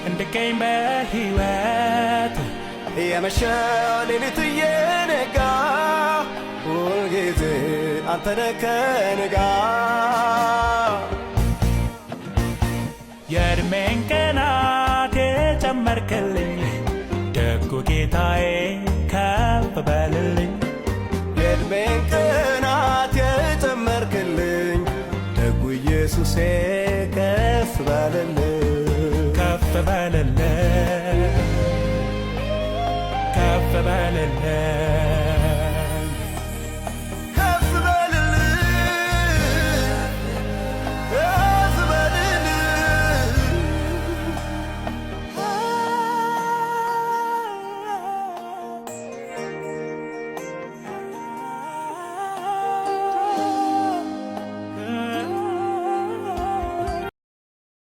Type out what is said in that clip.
እንድገኝ በሕይወት የመሸው ሌሊት እየነጋ ሁልጊዜ አንተ ነህ ከእኔ ጋር የዕድሜን ቀናት የጨመርክልኝ ደጉ ጌታዬ ከፍ በልልኝ የዕድሜን ቀናት የጨመርክልኝ ደጉ ኢየሱሴ ከፍ በልልኝ